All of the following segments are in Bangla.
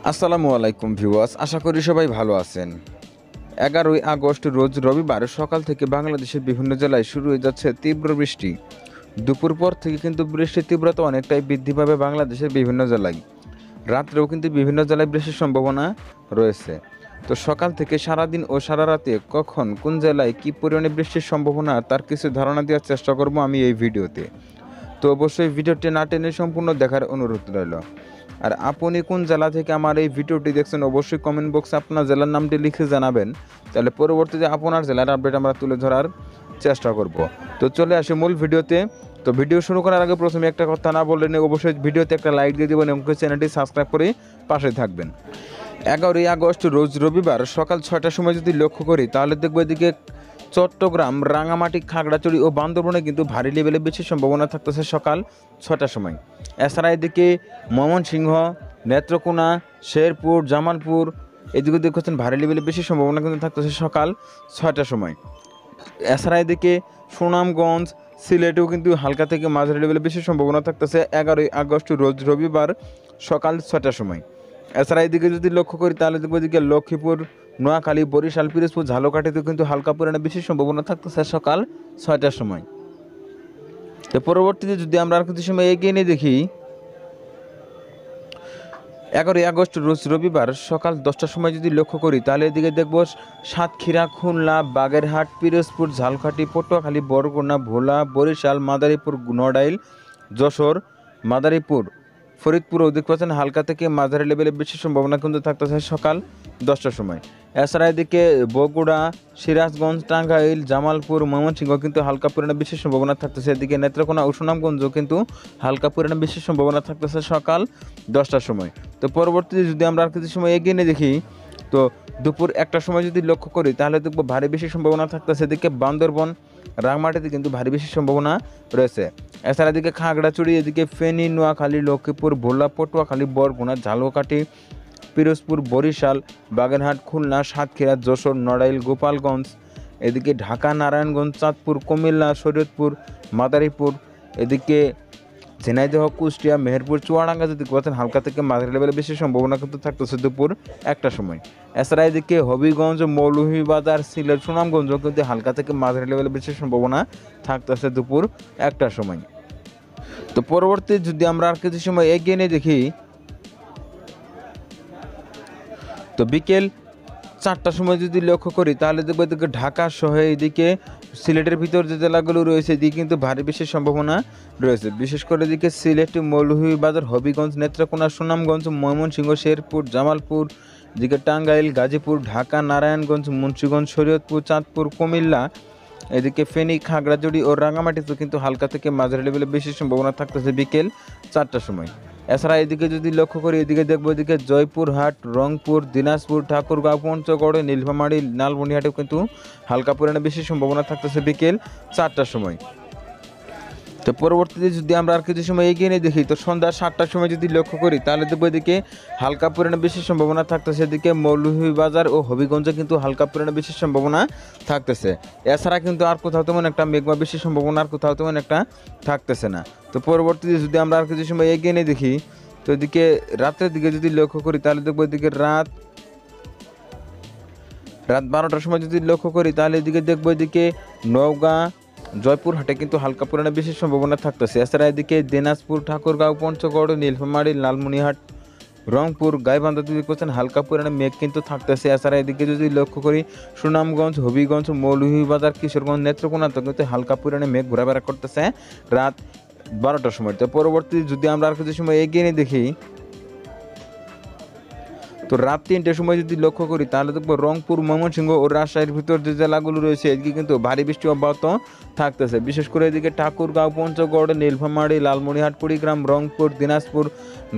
আসসালামু আলাইকুম ভিউয়ার্স, আশা করি সবাই ভালো আছেন। 11ই আগস্ট রোজ রবিবার সকাল থেকে বাংলাদেশের বিভিন্ন জেলায় শুরু হয়ে যাচ্ছে তীব্র বৃষ্টি। দুপুর পর থেকে কিন্তু বৃষ্টির তীব্রতা অনেকটাই বৃদ্ধি পাবে বাংলাদেশের বিভিন্ন জেলায়। রাত্রেও কিন্তু বিভিন্ন জেলায় বৃষ্টির সম্ভাবনা রয়েছে। তো সকাল থেকে সারাদিন ও সারা রাতে কখন কোন জেলায় কী পরিমাণে বৃষ্টির সম্ভাবনা তার কিছু ধারণা দেওয়ার চেষ্টা করব আমি এই ভিডিওতে। তো অবশ্যই ভিডিওটি না টেনে সম্পূর্ণ দেখার অনুরোধ রইল। আর আপনি কোন জেলা থেকে আমার এই ভিডিওটি দেখছেন অবশ্যই কমেন্ট বক্সে আপনার জেলার নামটি লিখে জানাবেন, তাহলে পরবর্তীতে আপনার জেলার আপডেট আমরা তুলে ধরার চেষ্টা করব। তো চলে আসি মূল ভিডিওতে। তো ভিডিও শুরু করার আগে প্রথমে একটা কথা না বললেন, অবশ্যই ভিডিওতে একটা লাইক দিয়ে দেবেন এবং চ্যানেলটি সাবস্ক্রাইব করে পাশে থাকবেন। 11ই আগস্ট রোজ রবিবার সকাল 6টার সময় যদি লক্ষ্য করি তাহলে দেখব এদিকে চট্টগ্রাম, রাঙামাটি, খাগড়াছড়ি ও বান্দরবনে কিন্তু ভারী লেভেলে বৃষ্টির সম্ভাবনা থাকতেছে সকাল 6টার সময়। এছাড়া এদিকে ময়মনসিংহ, নেত্রকোনা, শেরপুর, জামালপুর এদিকে দেখছেন ভারী লেভেলে বৃষ্টির সম্ভাবনা কিন্তু থাকতেছে সকাল 6টার সময়। এছাড়া এদিকে সুনামগঞ্জ, সিলেটেও কিন্তু হালকা থেকে মাঝারি লেভেলে বৃষ্টির সম্ভাবনা থাকতেছে 11ই আগস্ট রোজ রবিবার সকাল 6টার সময়। এছাড়া এদিকে যদি লক্ষ্য করি তাহলে দেখবো এদিকে লক্ষ্মীপুর, নোয়াখালী, বরিশাল, পিরোজপুর, ঝালকাঠিতেও কিন্তু হালকা পরিমাণে বৃষ্টির সম্ভাবনা থাকতেছে সকাল 6টার সময়। তো পরবর্তীতে যদি আমরা আর কিছু সময় এগিয়ে নিয়ে দেখি 11ই আগস্ট রোজ রবিবার সকাল 10টার সময় যদি লক্ষ্য করি তাহলে এদিকে দেখব সাতক্ষীরা, খুলনা, বাগেরহাট, পিরোজপুর, ঝালকাঠি, পটুয়াখালী, বরগুনা, ভোলা, বরিশাল, মাদারীপুর, নড়াইল, যশোর, মাদারীপুর, ফরিদপুরও দেখতে পাচ্ছেন হালকা থেকে মাঝারি লেভেলে বৃষ্টির সম্ভাবনা কিন্তু থাকতেছে সকাল 10টার সময়। এছাড়া এদিকে বগুড়া, সিরাজগঞ্জ, টাঙ্গাইল, জামালপুর, ময়মনসিংহ কিন্তু হালকা পরিমাণে বৃষ্টির সম্ভাবনা থাকতেছে। এদিকে নেত্রকোনা ও সুনামগঞ্জও কিন্তু হালকা পরিমাণে বৃষ্টির সম্ভাবনা থাকতেছে সকাল 10টার সময়। তো পরবর্তীতে যদি আমরা আর কিছু সময় এগিয়ে নিয়ে দেখি তো দুপুর 1টার সময় যদি লক্ষ্য করি তাহলে দেখব ভারী বৃষ্টির সম্ভাবনা থাকতেছে। এদিকে বান্দরবন, রাঙামাটিতে কিন্তু ভারী বৃষ্টির সম্ভাবনা রয়েছে। এছাড়া এদিকে খাগড়াছড়ি, এদিকে ফেনী, নোয়াখালী, লক্ষ্মীপুর, ভোলা, পটুয়াখালী, বরগুনা, ঝালকাঠি, পিরোজপুর, বরিশাল, বাগেরহাট, খুলনা, সাতক্ষীরা, যশোর, নড়াইল, গোপালগঞ্জ, এদিকে ঢাকা, নারায়ণগঞ্জ, চাঁদপুর, কুমিল্লা, শরীয়তপুর, মাদারীপুর, এদিকে ঝিনাইদহ, কুষ্টিয়া, মেহেরপুর, চুয়াডাঙ্গা যদি পাচ্ছেন হালকা থেকে মাঝারি লেভেলে বেশি সম্ভাবনা কিন্তু থাকতেছে দুপুর 1টার সময়। এছাড়া এদিকে হবিগঞ্জ, মৌলভীবাজার, সিলেট, সুনামগঞ্জ কিন্তু হালকা থেকে মাঝারি লেভেলে বেশি সম্ভাবনা থাকতেছে দুপুর 1টার সময়। তো পরবর্তী যদি আমরা আর কিছু সময় এগিয়ে নিয়ে দেখি তো বিকেল 4টার সময় যদি লক্ষ্য করি তাহলে দেখবো এদিকে ঢাকা সহ এদিকে সিলেটের ভিতর যে জেলাগুলো রয়েছে এদিকে কিন্তু ভারী বৃষ্টির সম্ভাবনা রয়েছে। বিশেষ করে এদিকে সিলেট, মৌলভীবাজার, হবিগঞ্জ, নেত্রকোনা, সুনামগঞ্জ, ময়মনসিংহ, শেরপুর, জামালপুর, এদিকে টাঙ্গাইল, গাজীপুর, ঢাকা, নারায়ণগঞ্জ, মুন্সিগঞ্জ, শরীয়তপুর, চাঁদপুর, কুমিল্লা, এদিকে ফেনী, খাগড়াছড়ি ও রাঙামাটিতে কিন্তু হালকা থেকে মাঝারি লেভেলে বেশি সম্ভাবনা থাকতেছে বিকেল 4টার সময়। এছাড়া এদিকে যদি লক্ষ্য করি এদিকে দেখবো এদিকে জয়পুরহাট, রংপুর, দিনাজপুর, ঠাকুরগাঁও, পঞ্চগড়, নীলফামারী, লালমনিরহাটেও কিন্তু হালকা পরিমাণে বেশি সম্ভাবনা থাকতেছে বিকেল 4টার সময়। তো পরবর্তীতে যদি আমরা আর কিছু সময় এগিয়ে নিয়ে দেখি তো সন্ধ্যা 7টার সময় যদি লক্ষ্য করি তাহলে দেখবো এদিকে হালকা পরিমাণে বেশি সম্ভাবনা থাকতেছে। এদিকে মৌলভীবাজার ও হবিগঞ্জে কিন্তু হালকা পরিমাণে বেশি সম্ভাবনা থাকতেছে। এছাড়া কিন্তু আর কোথাও তেমন একটা মেঘমা বেশি সম্ভাবনা আর কোথাও তেমন একটা থাকতেছে না। তো পরবর্তীতে যদি আমরা আর কিছু সময় এগিয়ে নিয়ে দেখি তো এদিকে রাতের দিকে যদি লক্ষ্য করি তাহলে দেখবো এদিকে রাত 12টার সময় যদি লক্ষ্য করি তাহলে এদিকে দেখবো এদিকে নওগাঁ, জয়পুরহাটে কিন্তু হালকা পরিমাণে বেশি সম্ভাবনা থাকতেছে। এছাড়া এদিকে দিনাজপুর, ঠাকুরগাঁও, পঞ্চগড়, নীলফামারী, লালমনিরহাট, রংপুর, গাইবান্ধা যদি করছেন হালকা পরিমাণে মেঘ কিন্তু থাকতেছে। এছাড়া এদিকে যদি লক্ষ্য করি সুনামগঞ্জ, হবিগঞ্জ, মৌলভীবাজার, কিশোরগঞ্জ, নেত্রকোনাতে কিন্তু হালকা পরিমাণে মেঘ ঘোরাফেরা করতেছে রাত 12টার সময়। তো পরবর্তী যদি আমরা আর কিছু সময় এগিয়ে নিয়ে দেখি তো রাত 3টার সময় যদি লক্ষ্য করি তাহলে দেখবো রংপুর, ময়মনসিংহ ও রাজশাহীর ভিতর যে জেলাগুলো রয়েছে এদিকে কিন্তু ভারী বৃষ্টি অব্যাহত থাকতেছে। বিশেষ করে এদিকে ঠাকুরগাঁও, পঞ্চগড়, নীলফামারী, লালমনিরহাট, কুড়িগ্রাম, রংপুর, দিনাজপুর,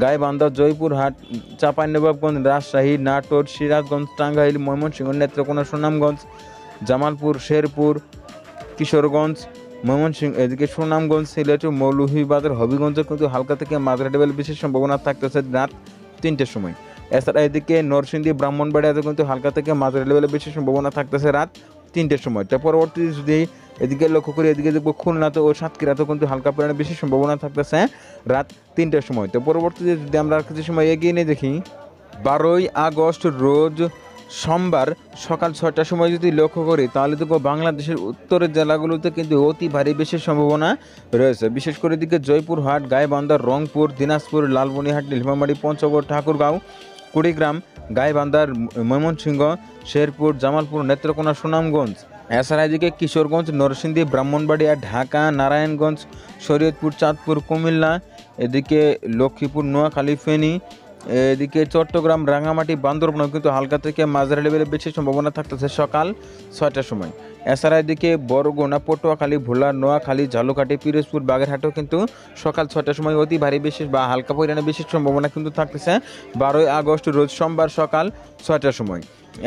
গাইবান্ধা, জয়পুরহাট, চাঁপাইনবাবগঞ্জ, রাজশাহী, নাটোর, সিরাজগঞ্জ, টাঙ্গাইল, ময়মনসিংহ, নেত্রকোনা, সুনামগঞ্জ, জামালপুর, শেরপুর, কিশোরগঞ্জ, ময়মনসিংহ, এদিকে সুনামগঞ্জ, সিলেট, মৌলভীবাজার, হবিগঞ্জে কিন্তু হালকা থেকে মাঝারি লেভেল বিশেষ সম্ভাবনা থাকতেছে রাত 3টার সময়। এছাড়া এদিকে নরসিংদী, ব্রাহ্মণবাড়িয়াতে কিন্তু হালকা থেকে মাঝারি লেভেলে বেশি সম্ভাবনা থাকতেছে রাত 3টার সময়। তো পরবর্তী যদি এদিকে লক্ষ্য করি এদিকে দেখবো খুলনাতে ও সাতক্ষীরাতে কিন্তু হালকা পরিমাণে বেশি সম্ভাবনা থাকতেছে রাত 3টার সময়। তো পরবর্তীতে যদি আমরা কিছু সময় এগিয়ে নিয়ে দেখি 12ই আগস্ট রোজ সোমবার সকাল 6টার সময় যদি লক্ষ্য করি তাহলে দেখো বাংলাদেশের উত্তরের জেলাগুলোতে কিন্তু অতি ভারী বৃষ্টির সম্ভাবনা রয়েছে। বিশেষ করে এদিকে জয়পুরহাট, গাইবান্ধা, রংপুর, দিনাজপুর, লালমনিরহাট, নীলফামারী, পঞ্চগড়, ঠাকুরগাঁও, কুড়িগ্রাম, গাইবান্ধার, ময়মনসিংহ, শেরপুর, জামালপুর, নেত্রকোনা, সুনামগঞ্জ, এছাড়া এদিকে কিশোরগঞ্জ, নরসিংদী, ব্রাহ্মণবাড়িয়া, ঢাকা, নারায়ণগঞ্জ, শরীয়তপুর, চাঁদপুর, কুমিল্লা, এদিকে লক্ষ্মীপুর, নোয়াখালী, ফেনী, এদিকে চট্টগ্রাম, রাঙামাটি, বান্দরবান কিন্তু হালকা থেকে মাঝারি লেভেলে বেশি সম্ভাবনা থাকতেছে সকাল 6টার সময়। এছাড়া এদিকে বরগুনা, পটুয়াখালী, ভোলা, নোয়াখালী, ঝালকাঠি, পিরোজপুর, বাগেরহাটেও কিন্তু সকাল 6টার সময় অতি ভারী বিশেষ বা হালকা পরিমাণে বিশেষ সম্ভাবনা কিন্তু থাকতেছে 12ই আগস্ট রোজ সোমবার সকাল 6টার সময়।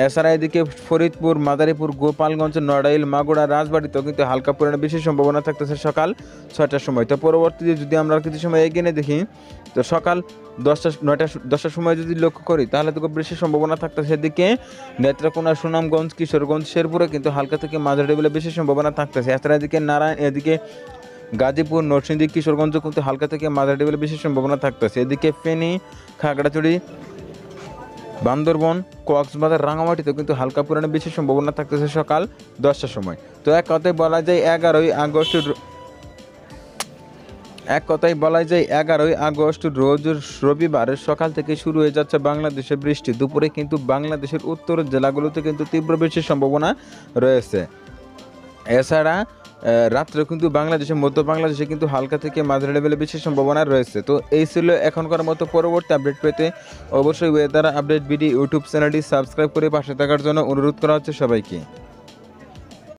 এছাড়া এদিকে ফরিদপুর, মাদারীপুর, গোপালগঞ্জ, নড়াইল, মাগুরা, রাজবাড়িতেও কিন্তু হালকা পরিমাণে বেশি সম্ভাবনা থাকতেছে সকাল 6টার সময়। তো পরবর্তীতে যদি আমরা কিছু সময় এগিয়ে দেখি তো সকাল 10টার সময় যদি লক্ষ্য করি তাহলে তো খুব বেশি সম্ভাবনা থাকতেছে সেদিকে নেত্রকোনা, সুনামগঞ্জ, কিশোরগঞ্জ, শেরপুরে কিন্তু হালকা থেকে মাঝারি লেভেলে বেশি সম্ভাবনা থাকতেছে। এছাড়া এদিকে এদিকে গাজীপুর, নরসিংদী, কিশোরগঞ্জ কিন্তু হালকা থেকে মাঝারি লেভেলে বেশি সম্ভাবনা থাকতেছে। এদিকে ফেনী, খাগড়াছড়ি, বান্দরবন, কক্সবাজার, রাঙামাটিতেও কিন্তু হালকা পরিমাণে বেশি সম্ভাবনা থাকতেছে সকাল 10টার সময়। তো এক কথায় বলা যায় 11ই আগস্ট রোজ রবিবার সকাল থেকে শুরু হয়ে যাচ্ছে বাংলাদেশে বৃষ্টি। দুপুরে কিন্তু বাংলাদেশের উত্তরের জেলাগুলোতে কিন্তু তীব্র বৃষ্টির সম্ভাবনা রয়েছে। এছাড়া রাত্রে কিন্তু মধ্য বাংলাদেশে কিন্তু হালকা থেকে মাঝারি লেভেলে বেশি সম্ভাবনা রয়েছে। তো এই ছিল এখনকার মতো। পরবর্তী আপডেট পেতে অবশ্যই ওয়েদার আপডেট বিডি ইউটিউব চ্যানেলটি সাবস্ক্রাইব করে পাশে থাকার জন্য অনুরোধ করা হচ্ছে সবাইকে।